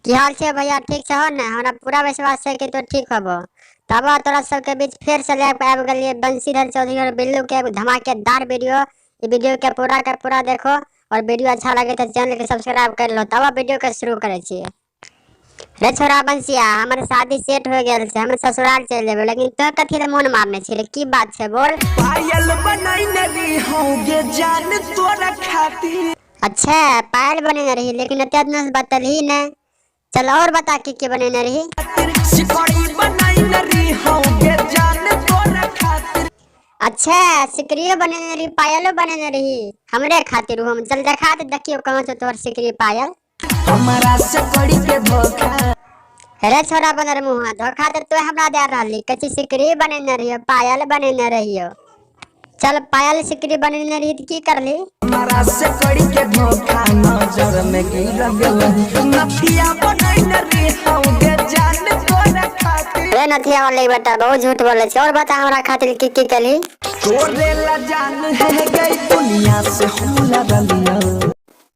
की हाल छे भैया, ठीक छे हो ना? हमरा पूरा विश्वास है कि तो ठीक हबो। तब तोरा सबके बीच फिर से लेके आबि गेलिए बंशीधर चौधरी और बिल्लू के एगो धमाकेदार वीडियो। ये वीडियो के पूरा देखो और वीडियो अच्छा लगे तो चैनल के सब्सक्राइब कर लो। तब वीडियो के शुरू करे छिए। रे छोरा बंसिया, हमारे शादी सेट हो गेल छे, हम ससुराल चल जेबे, लेकिन तो कथी ले मन मारने छिले? की बात छे बोल। पायल बनैने रही होगे जान तोरा खातिर। अच्छा पायल बने रही, लेकिन इतना बतलही ने। चल और बता के बने रही। सिकड़ी बनैने रही होगे जान तोरा खातिर। अच्छा सिकरियो बने रही, पायलो बने रही हमरे खातिर। हम चल देखा दे, देखियो कौन से तोर सिकरी पायल। हमारा से कड़ी के धोखा। अरे छोरा बनर मुहा, धोखा तो तू हमरा दे रहली। कच्ची सिकरी बने रहियो, पायल बने रहियो। चल पायल सिकरी बने रही तो की करली? हमारा से कड़ी के धोखा नजर में गिर गेल। नथिया बनैने रही होगे जान तोरा खातिर। रे नथिया वाले बेटा बहुत झूठ बोले छे। और बता हमरा खातिर की कली? तोरे ला जान है गई दुनिया से हम लड़लियो।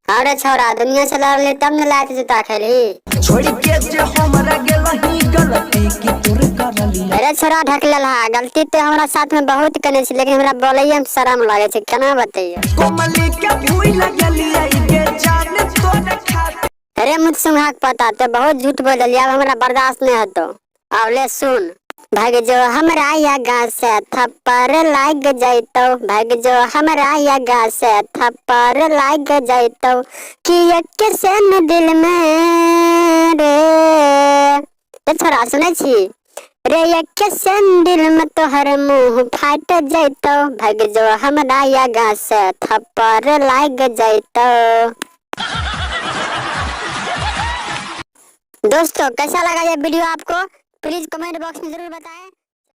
अरे छोरा दुनिया से लड़ली तब न लात जूता खेली। छोड़ के जे हमरा गेलही गलती की तोर करली। अरे छोरा ढक लेला, गलती तो हमरा साथ में बहुत कने छी, लेकिन हमरा बोलैये में शर्म लागे छे। केना बताइए? कोमली के भूल गेलिए के जान तोरा खातिर। अरे मुझ सुंघाक पता तो बहुत झूठ बोलली, अब हमरा बर्दाश्त नहीं होतो। अब ले सुन। भाग जो हमरा यगा से थप्पड़ लाग जाइतो, भाग जो हमरा यगा से थप्पड़ लाग जाइतो, कि एक सन दिल में रे। तो छोरा सुने छी रे, एक सन दिल में तोहर मुंह फाट जाइतो, भाग जो हमरा यगा से थप्पड़ लाग जाइतो। दोस्तों कैसा लगा ये वीडियो आपको? प्लीज कमेंट बॉक्स में जरूर बताएं।